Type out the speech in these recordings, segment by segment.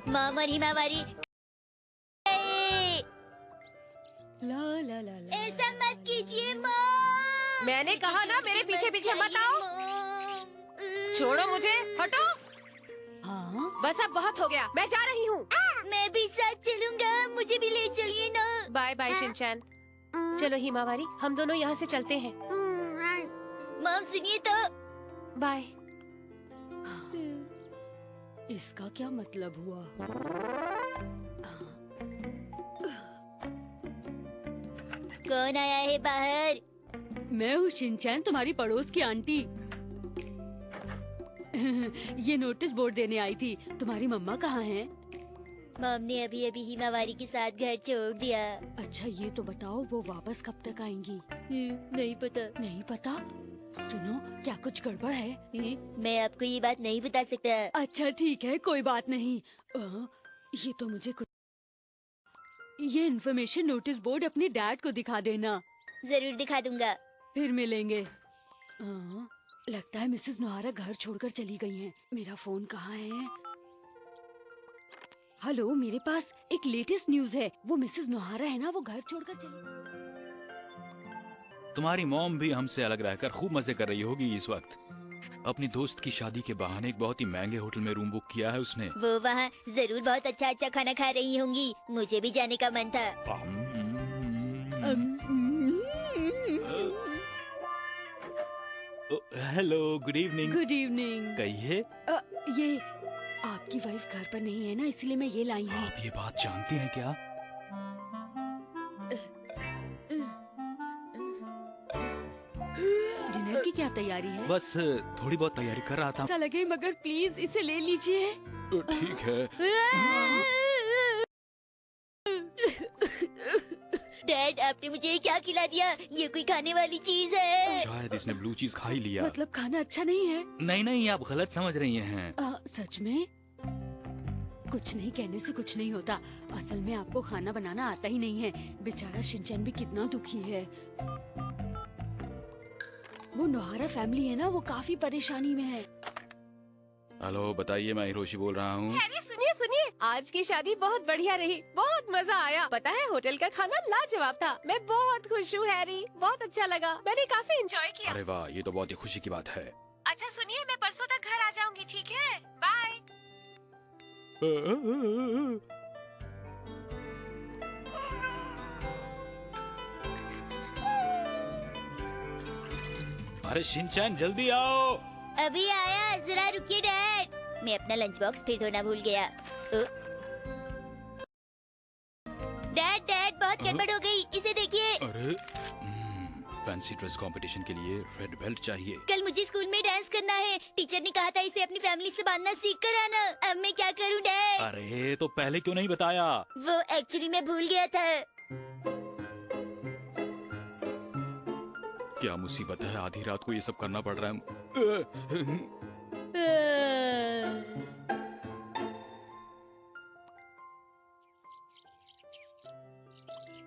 Mom और Himawari ला ला ला ला। ऐसा मत कीजिए मॉम। मैंने कहा ना मेरे पीछे पीछे मत आओ। छोड़ो मुझे, हटो। हाँ बस अब बहुत हो गया, मैं जा रही हूँ। मैं भी साथ चलूंगा, मुझे भी ले चलिए ना। Bye bye Shinchan. चलो हिमावारी, हम दोनों यहाँ से चलते हैं। मॉम सुनिए तो। बाय। इसका क्या मतलब हुआ? कौन आया है बाहर? मैं हूँ शिनचैन, तुम्हारी पड़ोस की आंटी। ये नोटिस बोर्ड देने आई थी। तुम्हारी मम्मा कहाँ हैं? मॉम ने अभी अभी हिमावारी के साथ घर छोड़ दिया। अच्छा ये तो बताओ, वो वापस कब तक आएंगी? नहीं पता। नहीं पता? सुनो, क्या कुछ गड़बड़ है? मैं आपको ये बात नहीं बता सकता। अच्छा ठीक है, कोई बात नहीं। ये तो मुझे कुछ, ये इन्फॉर्मेशन नोटिस बोर्ड अपने डैड को दिखा देना। जरूर दिखा दूंगा। फिर मिलेंगे। लगता है मिसेस नोहारा घर छोड़कर चली गई हैं। मेरा फोन कहाँ है? हेलो, मेरे पास एक लेटेस्ट न्यूज है। वो मिसेस नोहारा है ना, वो घर छोड़कर चली गई। तुम्हारी मॉम भी हमसे अलग रहकर खूब मजे कर रही होगी इस वक्त। अपनी दोस्त की शादी के बहाने एक बहुत ही महंगे होटल में रूम बुक किया है उसने। वो वहाँ जरूर बहुत अच्छा अच्छा खाना खा रही होंगी। मुझे भी जाने का मन था। Hello, good evening. Good evening. कहिए। ये आपकी वाइफ घर पर नहीं है ना, इसलिए मैं ये लाई हूँ। आप ये बात जानते हैं क्या? डिनर की क्या तैयारी है? बस थोड़ी बहुत तैयारी कर रहा था। अच्छा लगे, मगर प्लीज इसे ले लीजिए। ठीक है। डैड, आपने मुझे क्या खिला दिया? ये कोई खाने वाली चीज है? शायद इसने ब्लू चीज खा ही लिया। मतलब खाना अच्छा नहीं है? नहीं नहीं, आप गलत समझ रही हैं। सच में? कुछ नहीं कहने से कुछ नहीं होता। असल में आपको खाना बनाना आता ही नहीं है। बेचारा शिनचैन भी कितना दुखी है। वो नोहारा फैमिली है ना, वो काफी परेशानी में है। हेलो, बताइए, मैं हिरोशी बोल रहा हूँ। हैरी सुनिए सुनिए, आज की शादी बहुत बढ़िया रही, बहुत मजा आया। पता है होटल का खाना लाजवाब था। मैं बहुत खुश हूँ हैरी, बहुत अच्छा लगा। मैंने काफी एंजॉय किया। अरे वाह, ये तो बहुत ही खुशी की बात है। अच्छा सुनिए, मैं परसों तक घर आ जाऊंगी, ठीक है? बाय। अरे शिनचैन, जल्दी आओ। अभी आया, जरा रुकिए डैड। मैं अपना लंच बॉक्स फिर धोना भूल गया। डैड डैड, बहुत गड़बड़ हो गई, इसे देखिए। अरे फैंसी ड्रेस कंपटीशन के लिए रेड बेल्ट चाहिए। कल मुझे स्कूल में डांस करना है। टीचर ने कहा था इसे अपनी फैमिली से बांधना सीख कर आना। अब मैं क्या करूं डैड? अरे तो पहले क्यों नहीं बताया? वो एक्चुअली मैं भूल गया था। क्या मुसीबत है, आधी रात को ये सब करना पड़ रहा है।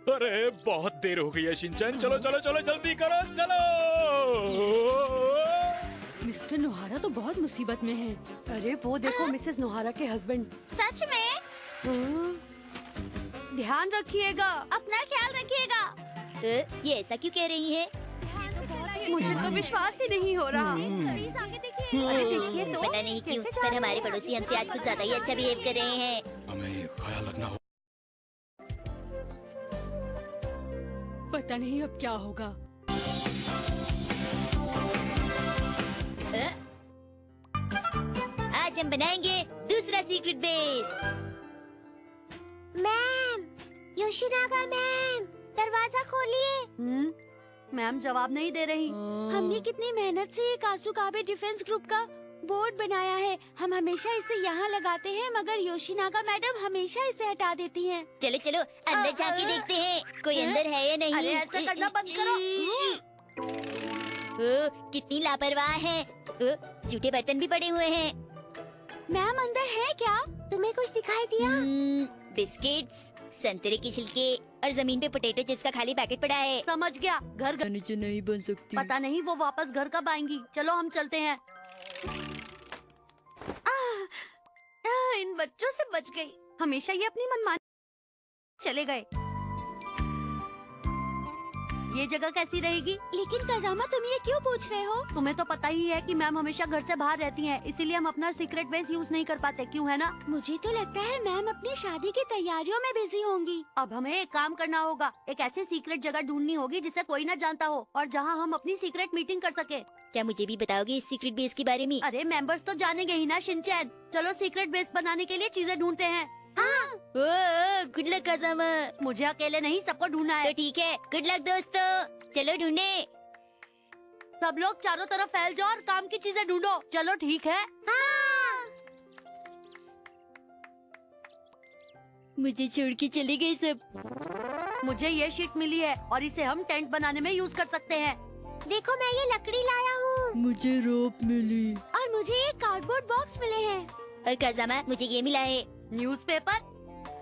अरे बहुत देर हो गई है शिनचैन, चलो चलो चलो जल्दी करो, चलो। मिस्टर नोहारा तो बहुत मुसीबत में है। अरे वो देखो, मिसेस नोहारा के हस्बैंड। सच में? ध्यान रखिएगा, अपना ख्याल रखिएगा। ये ऐसा क्यों कह रही है? मुझे तो विश्वास ही नहीं हो रहा। अरे देखिए तो, पता नहीं क्यों, पर हमारे पड़ोसी हमसे आज कुछ ज्यादा ही अच्छा बिहेव कर रहे हैं। हमें ख्याल रखना हो। पता नहीं अब क्या होगा। आज हम बनाएंगे दूसरा सीक्रेट बेस। मैम, योशिनागा मैम, दरवाजा खोलिए। मैम जवाब नहीं दे रही। हमने कितनी मेहनत से ये कासुकाबे डिफेंस ग्रुप का बोर्ड बनाया है। हम हमेशा इसे यहाँ लगाते हैं, मगर योशिनागा मैडम हमेशा इसे हटा देती हैं। चलो चलो अंदर जाके देखते हैं, कोई अंदर है या नहीं। अरे ऐसा करना बंद करो। कितनी लापरवाह है। जूठे बर्तन भी पड़े हुए हैं। मैम अंदर है क्या? तुम्हें कुछ दिखाई दिया? बिस्किट्स, संतरे की छिलके और जमीन पे पोटैटो चिप्स का खाली पैकेट पड़ा है। समझ गया, घर नीचे नहीं बन सकती। पता नहीं वो वापस घर कब आएंगी। चलो हम चलते हैं। इन बच्चों से बच गई। हमेशा ये अपनी मनमानी चले गए। ये जगह कैसी रहेगी? लेकिन कजामा तुम ये क्यों पूछ रहे हो? तुम्हें तो पता ही है कि मैम हमेशा घर से बाहर रहती हैं, इसीलिए हम अपना सीक्रेट बेस यूज नहीं कर पाते, क्यों है ना? मुझे तो लगता है मैम अपनी शादी की तैयारियों में बिजी होंगी। अब हमें एक काम करना होगा, एक ऐसी सीक्रेट जगह ढूंढनी होगी जिसे कोई न जानता हो और जहाँ हम अपनी सीक्रेट मीटिंग कर सके। क्या मुझे भी बताओगे इस सीक्रेट बेस के बारे में? अरे मेंबर्स तो जानेंगे ही ना शिनचैन। चलो सीक्रेट बेस बनाने के लिए चीजें ढूंढते हैं। Good luck कजामा। मुझे अकेले नहीं, सबको ढूंढना है। तो ठीक है, गुड लक दोस्तों, चलो ढूंढे। सब लोग चारों तरफ फैल जाओ और काम की चीजें ढूंढो। चलो ठीक है। मुझे छोड़ के चले गए सब। मुझे ये शीट मिली है और इसे हम टेंट बनाने में यूज कर सकते हैं। देखो मैं ये लकड़ी लाया हूँ। मुझे रोप मिली। और मुझे ये कार्डबोर्ड बॉक्स मिले हैं। और कजामा मुझे ये मिला है। न्यूज़पेपर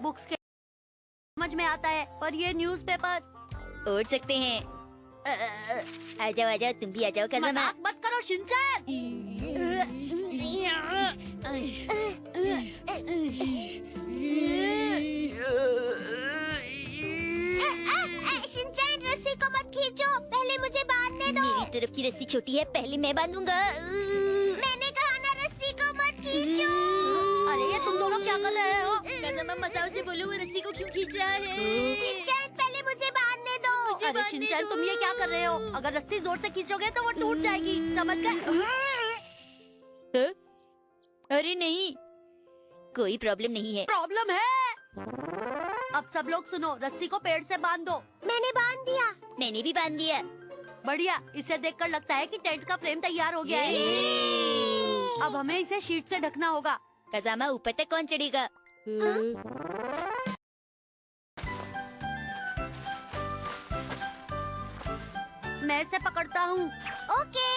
बुक्स के समझ में आता है, पर ये न्यूज़पेपर ओढ़ सकते हैं। आ जाओ तुम भी आ जाओ कजामा। मजाक मत करो शिनचैन। शिनचैन रस्सी को मत खींचो, पहले मुझे बांधने दो। मेरी तरफ की रस्सी छोटी है, पहले मैं बांधूंगा। मैंने कहा ना रस्सी को मत खींचो। अरे ये तुम दोनों क्या कर रहे हो? कजामा मजाक से बोलो, वो रस्सी को क्यों खींच रहा है? शिनचैन पहले मुझे बांधने दो। अरे शिनचैन तुम ये क्या कर रहे हो? अगर रस्सी जोर से खींचोगे तो वो टूट जाएगी, समझ गए? अरे नहीं, कोई प्रॉब्लम नहीं है। प्रॉब्लम है। अब सब लोग सुनो, रस्सी को पेड़ से बांध दो। मैंने बांध दिया। मैंने भी बांध दिया। बढ़िया, इसे देखकर लगता है कि टेंट का फ्रेम तैयार हो गया है। अब हमें इसे शीट से ढकना होगा। कजामा ऊपर तक कौन चढ़ेगा? मैं इसे पकड़ता हूँ। Okay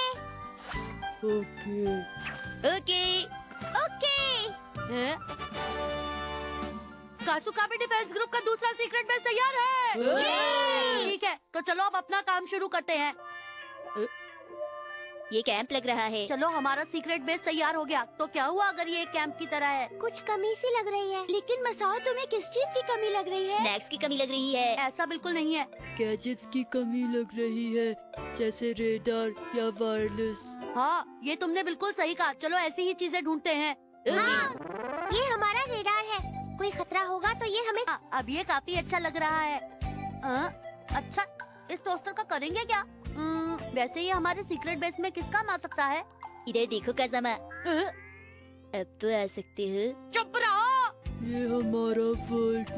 okay. Okay okay. Kasukabe defence group का दूसरा सीक्रेट बेस तैयार है। ठीक है, तो चलो अब अपना काम शुरू करते हैं। ये कैंप लग रहा है। चलो हमारा सीक्रेट बेस तैयार हो गया। तो क्या हुआ अगर ये एक कैंप की तरह है? कुछ कमी सी लग रही है। लेकिन मसाओ तुम्हें किस चीज की कमी लग रही है? स्नैक्स की कमी लग रही है। ऐसा बिल्कुल नहीं है। गैजेट्स की कमी लग रही है, जैसे रेडार या वायरलेस। हाँ, ये तुमने बिल्कुल सही कहा। चलो ऐसी ही चीजें ढूंढते हैं। हाँ, ये हमारा रेडार है। कोई खतरा होगा तो ये हमें। अब ये काफी अच्छा लग रहा है। अच्छा, इस टोस्टर का करेंगे क्या? वैसे ये हमारे सीक्रेट बेस में किस काम आ सकता है? इधर देखो कजामा। अब तो आ सकते हो। चुप रहो। ये हमारा वर्ल्ड।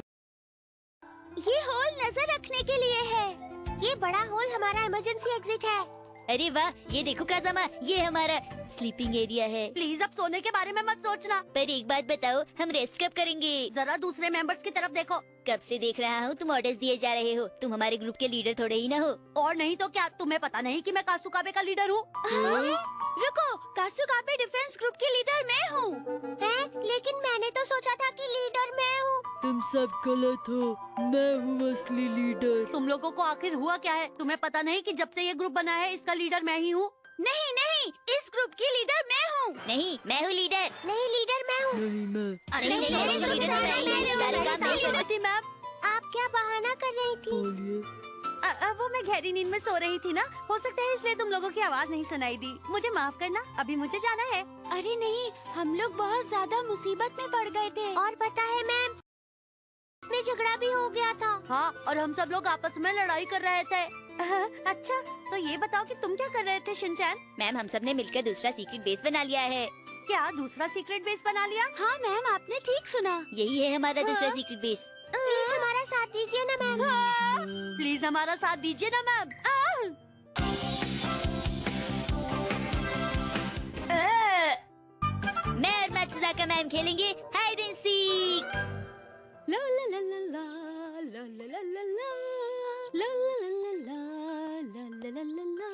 ये होल नजर रखने के लिए है। ये बड़ा होल हमारा इमरजेंसी एग्जिट है। अरे वाह, ये देखो कजामा, ये हमारा स्लीपिंग एरिया है। प्लीज अब सोने के बारे में मत सोचना। पर एक बात बताओ, हम रेस्ट कब करेंगे? जरा दूसरे मेंबर्स की तरफ देखो। कब से देख रहा हूँ तुम ऑर्डर्स दिए जा रहे हो। तुम हमारे ग्रुप के लीडर थोड़े ही ना हो। और नहीं तो क्या, तुम्हें पता नहीं कि मैं कासुकाबे का लीडर हूँ? रुको, कासुकाबे डिफेंस ग्रुप की लीडर मैं हूँ। लेकिन मैंने तो सोचा था कि लीडर मैं हूँ। तुम सब गलत हो, मैं हूँ असली लीडर। तुम लोगों को आखिर हुआ क्या है? तुम्हें पता नहीं कि जब से ये ग्रुप बना है इसका लीडर मैं ही हूँ? नहीं नहीं, इस ग्रुप की लीडर मैं हूँ। नहीं, मैं हूँ लीडर। नहीं, लीडर मैं हूँ। नहीं मैं। अरे नहीं, लीडर मैं हूँ। थी मैम। आप क्या बहाना कर रही थी? बोलिए। वो मैं गहरी नींद में सो रही थी ना, हो सकता है इसलिए तुम लोगों की आवाज नहीं सुनाई दी। मुझे माफ करना, अभी मुझे जाना है। अरे नहीं, हम लोग बहुत ज्यादा मुसीबत में पड़ गए थे। और पता है मैम, इसमें झगड़ा भी हो गया था। हाँ, और हम सब लोग आपस में लड़ाई कर रहे थे। अच्छा, तो ये बताओ कि तुम क्या कर रहे थे शिनचैन? मैम, हम सब ने मिलकर दूसरा सीक्रेट बेस बना लिया है। क्या दूसरा सीक्रेट बेस बना लिया? हाँ मैम, आपने ठीक सुना। यही है हमारा दूसरा सीक्रेट बेस। प्लीज हमारा साथ दीजिए ना मैम। प्लीज हमारा साथ दीजिए ना मैम। मैं और मात्सुजाका मैम खेलेंगे हाइड एंड सीक। ला ला ला ला ला ला ला ला ला ला ला ला ला ला ला ला ला।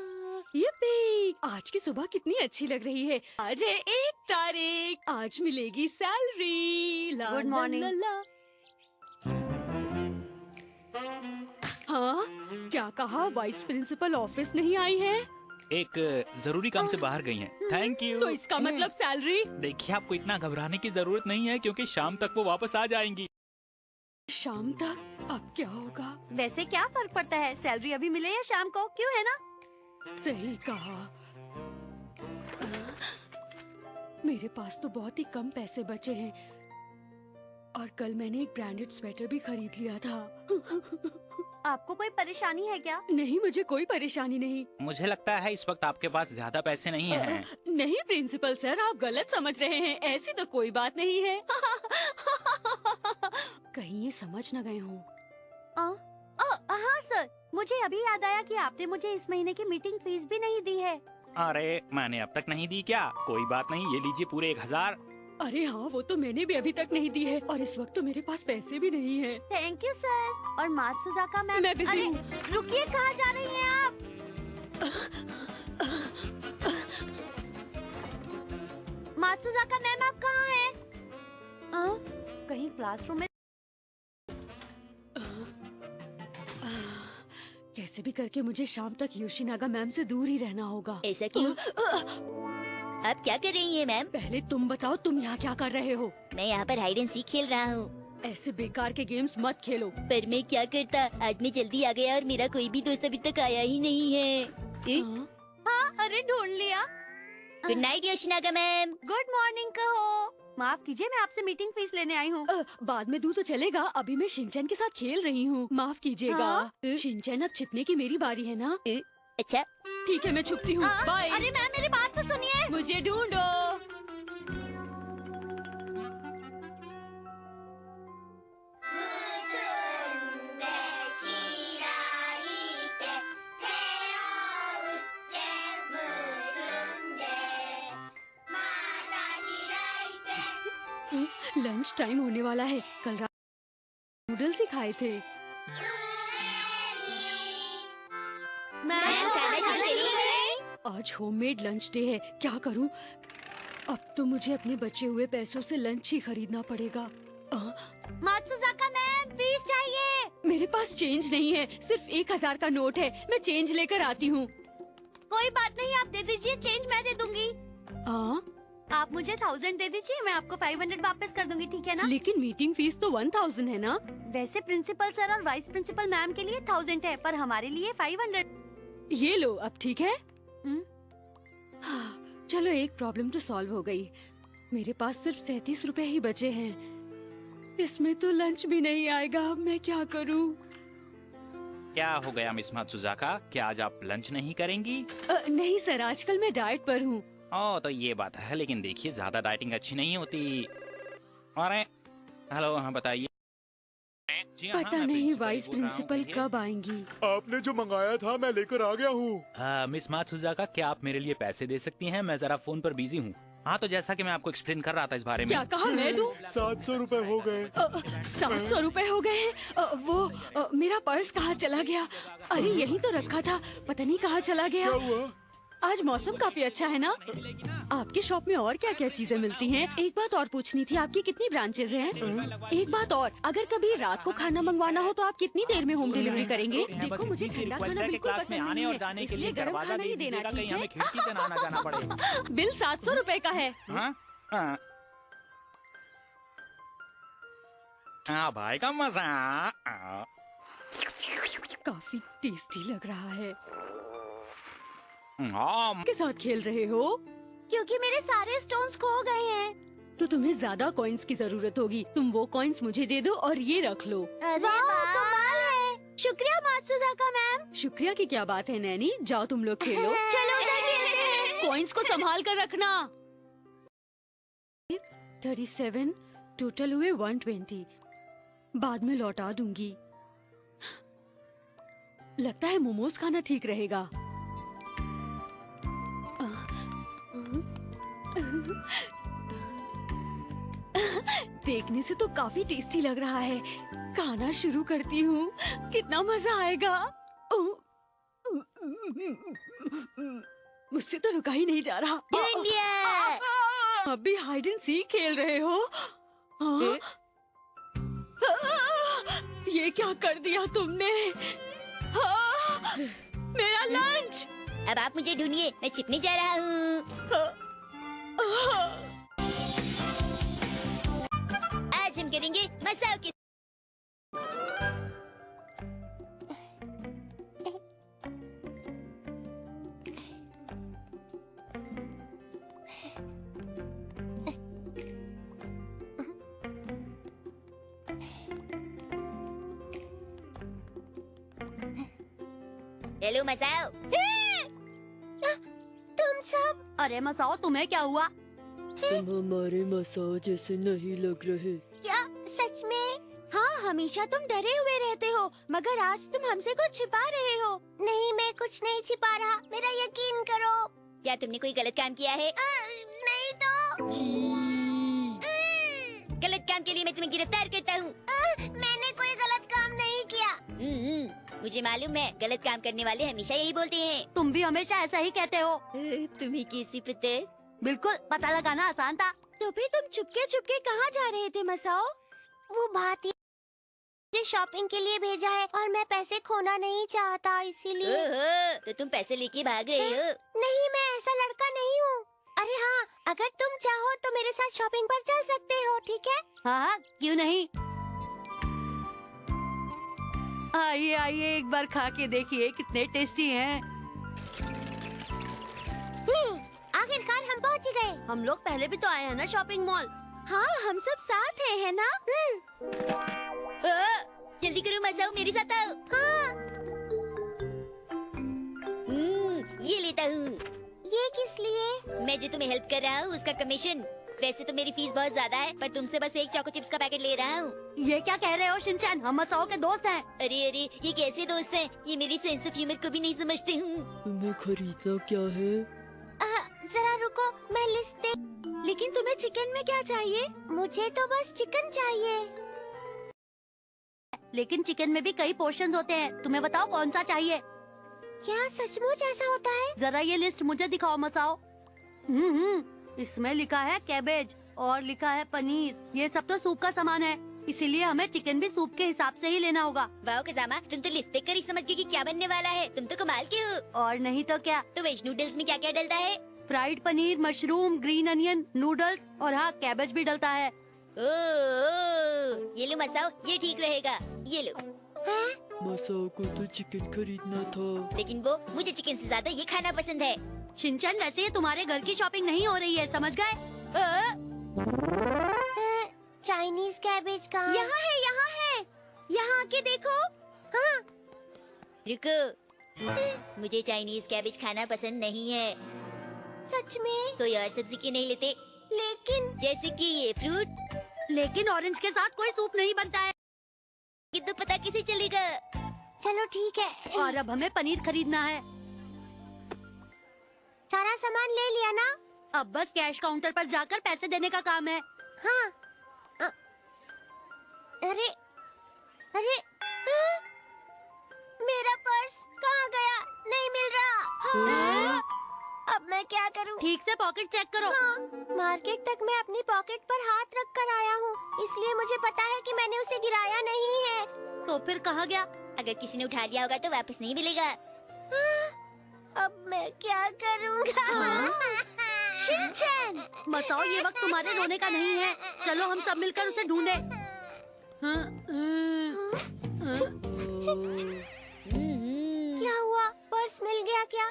यप्पी! आज की सुबह कितनी अच्छी लग रही है। आज है 1 तारीख, आज मिलेगी सैलरी। Good morning. हाँ, क्या कहा? वाइस प्रिंसिपल ऑफिस नहीं आई है? एक जरूरी काम से बाहर गई हैं। Thank you. तो इसका मतलब सैलरी? देखिए, आपको इतना घबराने की जरूरत नहीं है क्योंकि शाम तक वो वापस आ जाएंगी। शाम तक? अब क्या होगा? वैसे क्या फर्क पड़ता है, सैलरी अभी मिले या शाम को, क्यों है ना? सही कहा। मेरे पास तो बहुत ही कम पैसे बचे हैं और कल मैंने एक ब्रांडेड स्वेटर भी खरीद लिया था। आपको कोई परेशानी है क्या? नहीं, मुझे कोई परेशानी नहीं। मुझे लगता है इस वक्त आपके पास ज्यादा पैसे नहीं हैं। नहीं प्रिंसिपल सर, आप गलत समझ रहे हैं। ऐसी तो कोई बात नहीं है। कहीं ये समझ न गए हों। हाँ सर, मुझे अभी याद आया कि आपने मुझे इस महीने की मीटिंग फीस भी नहीं दी है। अरे, मैंने अब तक नहीं दी क्या? कोई बात नहीं, ये लीजिए पूरे 1000। अरे हाँ, वो तो मैंने भी अभी तक नहीं दी है और इस वक्त तो मेरे पास पैसे भी नहीं है। Thank you sir. और मात्सुजाका मैम, मैं बिजी हूँ। रुकिए, कहाँ जा रही हैं आप? मात्सुजाका मैम, आप कहाँ हैं? कहीं क्लासरूम में? कैसे भी करके मुझे शाम तक योशिनागा मैम से दूर ही रहना होगा। ऐसा क्यों? आप क्या कर रही हैं मैम? पहले तुम बताओ, तुम यहाँ क्या कर रहे हो? मैं यहाँ पर हाइड एंड सीक खेल रहा हूँ। ऐसे बेकार के गेम्स मत खेलो। पर मैं क्या करता, आज मैं जल्दी आ गया और मेरा कोई भी दोस्त अभी तक आया ही नहीं है। हाँ, अरे ढूंढ लिया। Good night Yoshinaga ma'am. Good morning कहो। माफ कीजिए, मैं आपसे मीटिंग फीस लेने आई हूँ। बाद में दूं तो चलेगा, अभी मैं शिनचैन के साथ खेल रही हूँ। माफ कीजिएगा। हाँ? शिनचैन, अब छिपने की मेरी बारी है ना? अच्छा, ठीक है, मैं छुपती हूँ। बाय। अरे मैम, मेरी बात तो सुनिए। मुझे ढूंढो। लंच टाइम होने वाला है। कल रात नूडल्स ही खाए थे। मैम खाना शुरू करिए। आज होममेड लंच डे है, क्या करूं? अब तो मुझे अपने बचे हुए पैसों से लंच ही खरीदना पड़ेगा। मात्सुजाका मैम, फीस चाहिए। मेरे पास चेंज नहीं है, सिर्फ 1000 का नोट है। मैं चेंज लेकर आती हूँ। कोई बात नहीं, आप दे दीजिए, चेंज मैं दे दूंगी। आप मुझे 1000 दे दीजिए, मैं आपको 500 वापस कर दूंगी, ठीक है ना? लेकिन मीटिंग फीस तो 1000 है ना? वैसे प्रिंसिपल सर और वाइस प्रिंसिपल मैम के लिए 1000 है, पर हमारे लिए 500। ये लो, अब ठीक है? चलो, एक प्रॉब्लम तो सॉल्व हो गई। मेरे पास सिर्फ 37 रुपए ही बचे हैं। इसमें तो लंच भी नहीं आएगा। अब मैं क्या करूं? क्या हो गया मिस मात्सुजाका? क्या आज आप लंच नहीं करेंगी? नहीं सर, आजकल मैं डाइट पर हूँ। तो ये बात है, लेकिन देखिए, ज्यादा डाइटिंग अच्छी नहीं होती। अरे हेलो, हाँ बताइए। जी हाँ, पता मैं नहीं प्रिंसिपल वाइस बोल रहा हूँ, प्रिंसिपल कहिए। कब आएंगी? आपने जो मंगाया था मैं लेकर आ गया हूँ। मिस मात्सुजाका, क्या आप मेरे लिए पैसे दे सकती हैं? मैं जरा फोन पर बिजी हूँ। हाँ, तो जैसा कि मैं आपको एक्सप्लेन कर रहा था इस बारे में। क्या कहा? मैं दूं? 700 रुपए हो गए। 700 रुपए हो गए हैं? वो मेरा पर्स कहाँ चला गया? अरे यही तो रखा था, पता नहीं कहाँ चला गया। क्या हुआ? आज मौसम काफी अच्छा है ना? आपके शॉप में और क्या क्या चीजें मिलती हैं? एक बात और पूछनी थी, आपकी कितनी ब्रांचेज हैं? एक बात और, अगर कभी रात को खाना मंगवाना हो तो आप कितनी देर में होम डिलीवरी करेंगे? देखो, मुझे ठंडा खाना बिल्कुल क्लास में पसंद आने नहीं और है, जाने के लिए इसलिए गर्म दरवाजा खाना दे ही देना, दीजिएगा, कहीं ठीक हमें है? खिड़की से ना आना जाना पड़े। बिल 700 रुपए का है। हाँ? भाई का मजा। काफी टेस्टी लग रहा है। हाँ, के साथ खेल रहे हो? क्योंकि मेरे सारे स्टोन्स खो गए हैं। तो तुम्हें ज्यादा कॉइन्स की जरूरत होगी। तुम वो कॉइन्स मुझे दे दो और ये रख लो। कमाल है। शुक्रिया मात्सुजाका मैम। शुक्रिया की क्या बात है नैनी, जाओ तुम लोग खेलो। चलो उधर खेलते हैं। कॉइन्स को संभाल कर रखना। 37 टोटल हुए 120। बाद में लौटा दूंगी। लगता है मोमोज खाना ठीक रहेगा। देखने से तो काफी टेस्टी लग रहा है। खाना शुरू करती हूँ, कितना मजा आएगा। मुझसे तो रुका ही नहीं जा रहा। ढूंढ लिया। अब भी हाइड एंड सीक खेल रहे हो? हाँ? ये क्या कर दिया तुमने? हाँ, मेरा लंच, अब आप मुझे ढूंढिए, मैं छिपने जा रहा हूँ। आज हम करेंगे मसाओ के। हेलो मसाओ। तुम सब। अरे मसाओ, तुम्हें क्या हुआ? तुम हमारे मसाओ जैसे नहीं लग रहे। क्या सच में? हाँ, हमेशा तुम डरे हुए रहते हो, मगर आज तुम हमसे कुछ छिपा रहे हो। नहीं, मैं कुछ नहीं छिपा रहा, मेरा यकीन करो। क्या तुमने कोई गलत काम किया है? नहीं तो। गलत काम के लिए मैं तुम्हें गिरफ्तार करता हूँ। मैंने कोई गलत काम नहीं किया। मुझे मालूम है, गलत काम करने वाले हमेशा यही बोलते हैं। तुम भी हमेशा ऐसा ही कहते हो। तुम्हें कैसे पता? बिल्कुल, पता लगाना आसान था। तो फिर तुम चुपके चुपके कहाँ जा रहे थे मसाओ? वो बात ही मुझे शॉपिंग के लिए भेजा है और मैं पैसे खोना नहीं चाहता, इसीलिए। ओहो, तो तुम पैसे लेके भाग रहे हो? नहीं, मैं ऐसा लड़का नहीं हूँ। अरे हाँ, अगर तुम चाहो तो मेरे साथ शॉपिंग पर चल सकते हो, ठीक है? हाँ, क्यों नहीं। आइए आइए, एक बार खा के देखिए कितने टेस्टी हैं। आखिरकार हम पहुँच गए। हम लोग पहले भी तो आए हैं ना शॉपिंग मॉल। हाँ, हम सब साथ है ना? जल्दी करो मसाओ, मेरे साथ आओ। हाँ। ये लेता हूँ। ये किस लिए? मैं जो तुम्हें हेल्प कर रहा हूँ उसका कमीशन। वैसे तो मेरी फीस बहुत ज्यादा है, पर तुमसे बस एक चोको चिप्स का पैकेट ले रहा हूँ। ये क्या कह रहे हो शिनचैन? हम मसाओ के दोस्त हैं। अरे अरे, ये कैसे दोस्त हैं? ये मेरी सेंस ऑफ ह्यूमर को भी नहीं समझते हूँ। तुम्हें खरीदना क्या है? जरा रुको, मैं लिस्ट देख। लेकिन तुम्हें चिकन में क्या चाहिए? मुझे तो बस चिकन चाहिए। लेकिन चिकन में भी कई पोर्शंस होते हैं, तुम्हें बताओ कौन सा चाहिए? क्या सचमुच ऐसा होता है? जरा ये लिस्ट मुझे दिखाओ मसाओ। इसमें लिखा है कैबेज और लिखा है पनीर। ये सब तो सूप का सामान है, इसीलिए हमें चिकन भी सूप के हिसाब से ही लेना होगा। वाओ कज़ामा, तुम तो लिस्ट देख कर ही समझ गए कि क्या बनने वाला है। तुम तो कमाल के हो। और नहीं तो क्या। तो वेज नूडल्स में क्या क्या डलता है? Fried paneer, mushroom, green onion, noodles और हाँ, कैबेज भी डलता है। ये लो मसाओ, ये ठीक रहेगा। ये लो। मसाओ को तो चिकन खरीदना था। लेकिन वो मुझे चिकन से ज्यादा ये खाना पसंद है। शिनचैन, वैसे ये तुम्हारे घर की शॉपिंग नहीं हो रही है, समझ गए? चाइनीज कैबेज कहाँ? यहाँ है, यहाँ है। यहाँ आके देखो। हाँ। रुको, मुझे चाइनीज कैबेज खाना पसंद नहीं है। सच में? कोई और सब्जी क्यों नहीं लेते? लेकिन जैसे कि ये फ्रूट। लेकिन ऑरेंज के साथ कोई सूप नहीं बनता है। कि तो पता कैसे चलेगा? चलो ठीक है। और अब हमें पनीर खरीदना है। सारा सामान ले लिया ना? अब बस कैश काउंटर पर जाकर पैसे देने का काम है। हाँ। अरे अरे, मेरा पर्स कहाँ गया? नहीं मिल रहा। अब मैं क्या करूँ? ठीक से पॉकेट चेक करो। हाँ, मार्केट तक मैं अपनी पॉकेट पर हाथ रख कर आया हूँ, इसलिए मुझे पता है कि मैंने उसे गिराया नहीं है। तो फिर कहाँ गया? अगर किसी ने उठा लिया होगा तो वापस नहीं मिलेगा। अब मैं क्या करूँगा? शिनचैन, बताओ, ये वक्त तुम्हारे रोने का नहीं है। चलो हम सब मिलकर उसे ढूंढे। क्या हुआ? पर्स मिल गया क्या?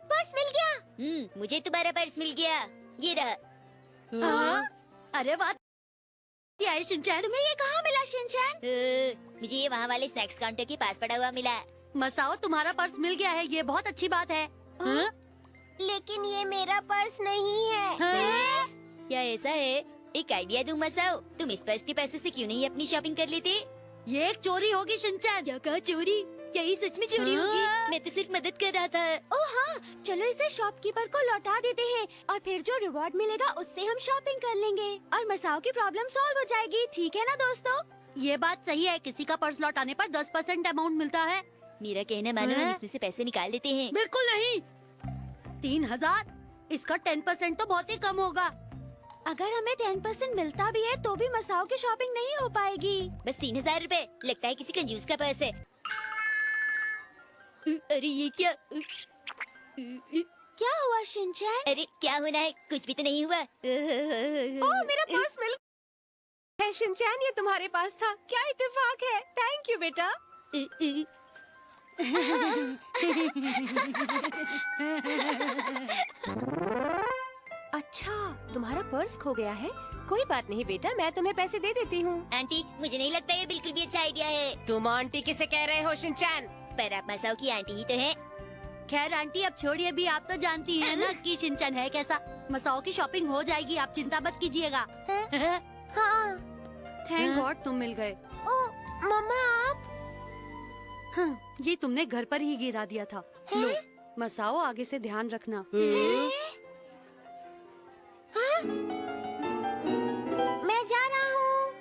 पर्स मिल गया। मुझे तुम्हारा पर्स मिल गया। ये रहा। अरे वाह, क्या है शिनचैन? तुम्हें ये कहाँ मिला शिनचैन? मुझे ये वहाँ वाले स्नैक्स काउंटर के पास पड़ा हुआ मिला। मसाओ, तुम्हारा पर्स मिल गया है, ये बहुत अच्छी बात है। लेकिन ये मेरा पर्स नहीं है। क्या ऐसा है? एक आइडिया दूं मसाओ, तुम इस पर्स के पैसे से क्यों नहीं अपनी शॉपिंग कर लेते? ये एक चोरी होगी शिनचैन। क्या कहा चोरी? क्या ये सच में चोरी होगी? मैं तो सिर्फ मदद कर रहा था। ओह हाँ, चलो इसे शॉपकीपर को लौटा देते हैं और फिर जो रिवॉर्ड मिलेगा उससे हम शॉपिंग कर लेंगे और मसाओ की प्रॉब्लम सॉल्व हो जाएगी। ठीक है ना दोस्तों? ये बात सही है, किसी का पर्स लौटाने पर 10% अमाउंट मिलता है। मेरा कहना मानो, हम इसमें से पैसे निकाल लेते हैं। बिल्कुल नहीं। 3000? इसका 10% तो बहुत ही कम होगा। अगर हमें 10% मिलता भी है तो भी मसाओ की शॉपिंग नहीं हो पाएगी। बस 3000 रुपए? लगता है किसी कंजूस का पर्स है। अरे ये क्या हुआ शिनचैन? अरे क्या होना है, कुछ भी तो नहीं हुआ। ओह, मेरा पर्स मिल है शिनचैन, ये तुम्हारे पास था। क्या इत्तेफाक है। थैंक यू बेटा। अच्छा, तुम्हारा पर्स खो गया है। कोई बात नहीं बेटा, मैं तुम्हें पैसे दे देती हूँ। आंटी, मुझे नहीं लगता ये बिल्कुल भी अच्छा आइडिया है। तुम आंटी किसे कह रहे हो शिनचैन? पर आप मसाओ की आंटी ही तो हैं। खैर आंटी अब छोड़िए भी, आप तो जानती हैं ना कि शिनचैन है कैसा। मसाओ की शॉपिंग हो जाएगी, आप चिंता मत कीजिएगा। हाँ। थैंक गॉड तुम मिल गए। ओ मम्मा, आप? हाँ, ये तुमने घर पर ही गिरा दिया था। लो मसाओ, आगे से ध्यान रखना। मैं जा रहा हूँ।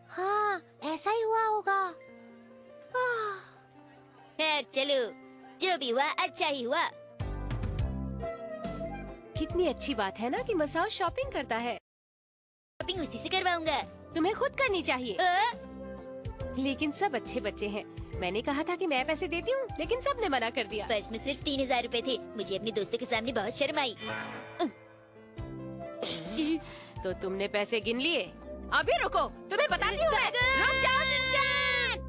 हाँ, ऐसा ही हुआ होगा। खैर चलो, जो भी हुआ अच्छा ही हुआ। कितनी अच्छी बात है ना कि मसाओ शॉपिंग करता है। शॉपिंग उसी से करवाऊंगा। तुम्हें खुद करनी चाहिए। लेकिन सब अच्छे बच्चे हैं। मैंने कहा था कि मैं पैसे देती हूँ, लेकिन सबने मना कर दिया। पर्स में सिर्फ 3000 रुपए थे। मुझे अपने दोस्तों के सामने बहुत शर्म आई। तो तुमने पैसे गिन लिए? अभी रुको, तुम्हें बताती हूँ मैं। रुक जाओ शिनचैन।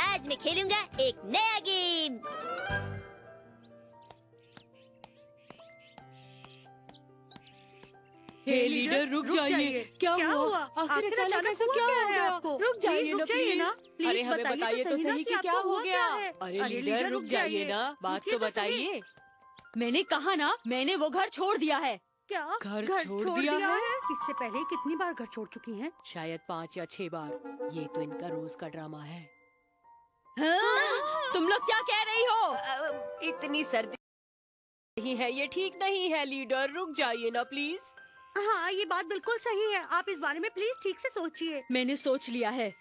आज मैं खेलूंगा एक नया गेम। हे लीडर रुक जाइए। क्या हुआ? आखिर अचानक ऐसा क्या हो गया? रुक जाइए ना प्लीज। अरे हमें बताइए तो सही कि क्या हो गया। अरे लीडर रुक जाइए ना, बात तो बताइए। मैंने कहा ना, मैंने वो घर छोड़ दिया है। क्या घर छोड़ दिया है? इससे पहले कितनी बार घर छोड़ चुकी हैं? शायद 5 या 6 बार। ये तो इनका रोज का ड्रामा है। हाँ? तुम लोग क्या कह रही हो? इतनी सर्दी नहीं है, ये ठीक नहीं है। लीडर रुक जाइए ना प्लीज। हाँ ये बात बिल्कुल सही है, आप इस बारे में प्लीज ठीक से सोचिए। मैंने सोच लिया है,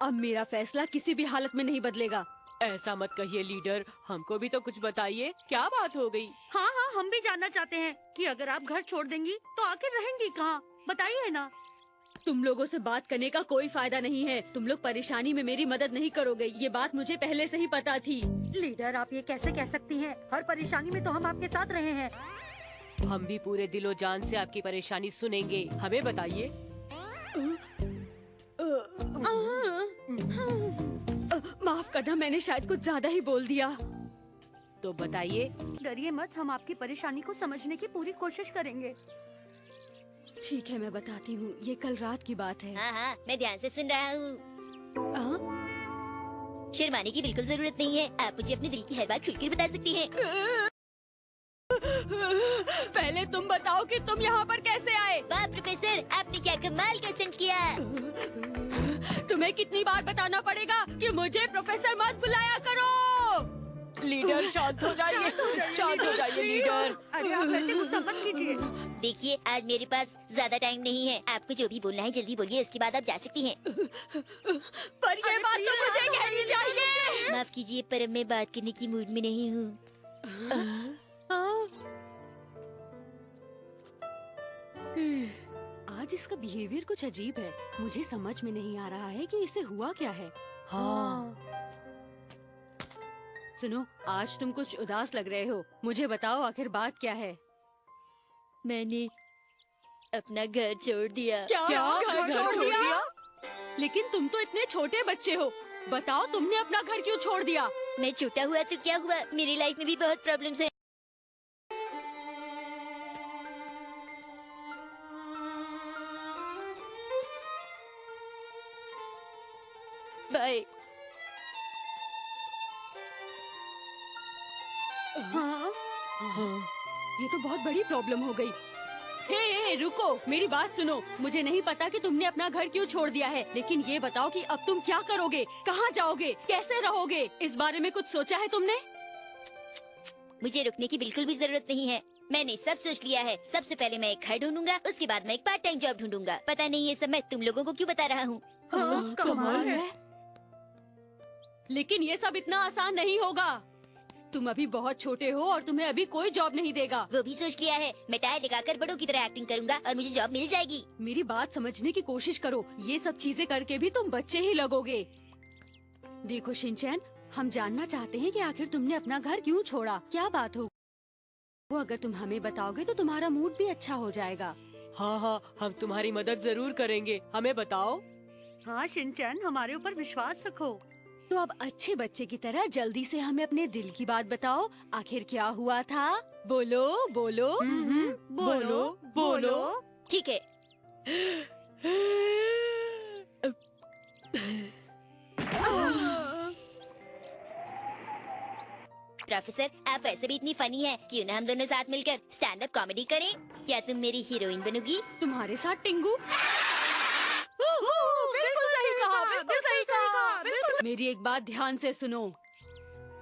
अब मेरा फैसला किसी भी हालत में नहीं बदलेगा। ऐसा मत कहिए लीडर, हमको भी तो कुछ बताइए, क्या बात हो गई? हाँ हाँ, हम भी जानना चाहते हैं कि अगर आप घर छोड़ देंगी तो आखिर रहेंगी कहाँ, बताइए ना। तुम लोगों से बात करने का कोई फायदा नहीं है। तुम लोग परेशानी में मेरी मदद नहीं करोगे, ये बात मुझे पहले से ही पता थी। लीडर आप ये कैसे कह सकती हैं? हर परेशानी में तो हम आपके साथ रहे हैं। हम भी पूरे दिलो जान से आपकी परेशानी सुनेंगे, हमें बताइए। माफ करना, मैंने शायद कुछ ज्यादा ही बोल दिया। तो बताइए। डरिए मत, हम आपकी परेशानी को समझने की पूरी कोशिश करेंगे। ठीक है मैं बताती हूँ, ये कल रात की बात है। हाँ हाँ, मैं ध्यान से सुन रहा हूँ। शर्माने की बिल्कुल जरूरत नहीं है, आप मुझे अपने दिल की हर बात खुलकर बता सकती हैं। पहले तुम बताओ कि तुम यहाँ पर कैसे आए? वाह प्रोफेसर, आपने क्या कमाल का स्टंट किया। तुम्हें कितनी बार बताना पड़ेगा कि मुझे प्रोफेसर मत बुलाया करो। लीडर शांत हो जाइए, शांत हो जाइए लीडर। अरे आप ऐसे गुस्सा मत कीजिए। देखिए आज मेरे पास ज्यादा टाइम नहीं है, आपको जो भी बोलना है जल्दी बोलिए, उसके बाद आप जा सकती हैं। पर ये बात तो मुझे कहनी चाहिए। माफ कीजिए पर अब मैं बात करने की मूड में नहीं हूँ। आज इसका बिहेवियर कुछ अजीब है, मुझे समझ में नहीं आ रहा है कि इसे हुआ क्या है। हाँ। सुनो, आज तुम कुछ उदास लग रहे हो, मुझे बताओ आखिर बात क्या है? मैंने अपना घर छोड़ दिया। क्या घर छोड़ दिया? लेकिन तुम तो इतने छोटे बच्चे हो, बताओ तुमने अपना घर क्यों छोड़ दिया? मैं छोटा हुआ तो क्या हुआ, मेरी लाइफ में भी बहुत प्रॉब्लम्स है। बाय। हाँ? ये तो बहुत बड़ी प्रॉब्लम हो गई। हे रुको, मेरी बात सुनो। मुझे नहीं पता कि तुमने अपना घर क्यों छोड़ दिया है, लेकिन ये बताओ कि अब तुम क्या करोगे, कहाँ जाओगे, कैसे रहोगे? इस बारे में कुछ सोचा है तुमने? मुझे रुकने की बिल्कुल भी जरूरत नहीं है, मैंने सब सोच लिया है। सबसे पहले मैं एक घर ढूंढूंगा, उसके बाद मैं एक पार्ट टाइम जॉब ढूंढूंगा। पता नहीं ये सब मैं तुम लोगों को क्यों बता रहा हूँ। कमाल है। लेकिन ये सब इतना आसान नहीं होगा। तुम अभी बहुत छोटे हो और तुम्हें अभी कोई जॉब नहीं देगा। वो भी सोच लिया है, मैं टाई लगाकर बड़ों की तरह एक्टिंग करूंगा और मुझे जॉब मिल जाएगी। मेरी बात समझने की कोशिश करो, ये सब चीजें करके भी तुम बच्चे ही लगोगे। देखो शिनचैन, हम जानना चाहते हैं कि आखिर तुमने अपना घर क्यों छोड़ा, क्या बात हो। वो अगर तुम हमें बताओगे तो तुम्हारा मूड भी अच्छा हो जाएगा। हाँ हाँ, हम तुम्हारी मदद जरूर करेंगे, हमें बताओ। हाँ शिनचैन, हमारे ऊपर विश्वास रखो। तो अब अच्छे बच्चे की तरह जल्दी से हमें अपने दिल की बात बताओ, आखिर क्या हुआ था। बोलो बोलो। बोलो बोलो। ठीक है। प्रोफेसर, आप ऐसे भी इतनी फनी है, क्यों ना हम दोनों साथ मिलकर स्टैंड अप कॉमेडी करें। क्या तुम मेरी हीरोइन बनोगी? तुम्हारे साथ टिंगू? बिल्कुल सही कहा, बिल्कुल सही कहा, बिल्कुल। मेरी एक बात ध्यान से सुनो,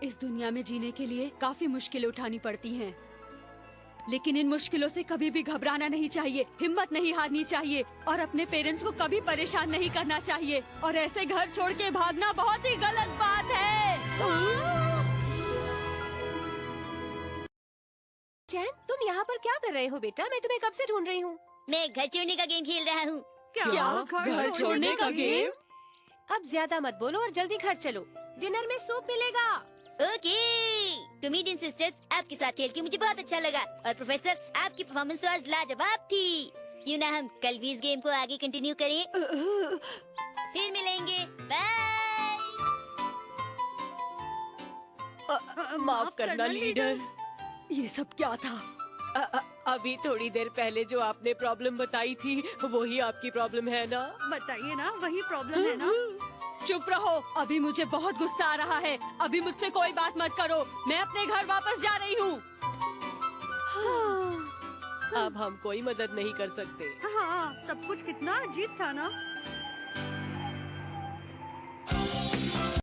इस दुनिया में जीने के लिए काफी मुश्किलें उठानी पड़ती हैं, लेकिन इन मुश्किलों से कभी भी घबराना नहीं चाहिए, हिम्मत नहीं हारनी चाहिए और अपने पेरेंट्स को कभी परेशान नहीं करना चाहिए। और ऐसे घर छोड़ के भागना बहुत ही गलत बात है। चैन, तुम यहाँ पर क्या कर रहे हो बेटा? मैं तुम्हें कब से ढूंढ रही हूँ। मैं घर छोड़ने का गेम खेल रहा हूँ। क्या? घर छोड़ने का गेम? अब ज्यादा मत बोलो और जल्दी घर चलो, डिनर में सूप मिलेगा। ओके। तुम इंडियन सिस्टर्स, आपके साथ खेल के मुझे बहुत अच्छा लगा और प्रोफेसर, आपकी परफॉर्मेंस तो आज लाजवाब थी। क्यों ना हम कल भी इस गेम को आगे कंटिन्यू करें। फिर मिलेंगे, बाय। माफ करना लीडर। ये सब क्या था? अभी थोड़ी देर पहले जो आपने प्रॉब्लम बताई थी, वही आपकी प्रॉब्लम है ना? बताइए ना, वही प्रॉब्लम है ना? चुप रहो, अभी मुझे बहुत गुस्सा आ रहा है। अभी मुझसे कोई बात मत करो, मैं अपने घर वापस जा रही हूँ। अब हम कोई मदद नहीं कर सकते। हाँ, सब कुछ कितना अजीब था ना।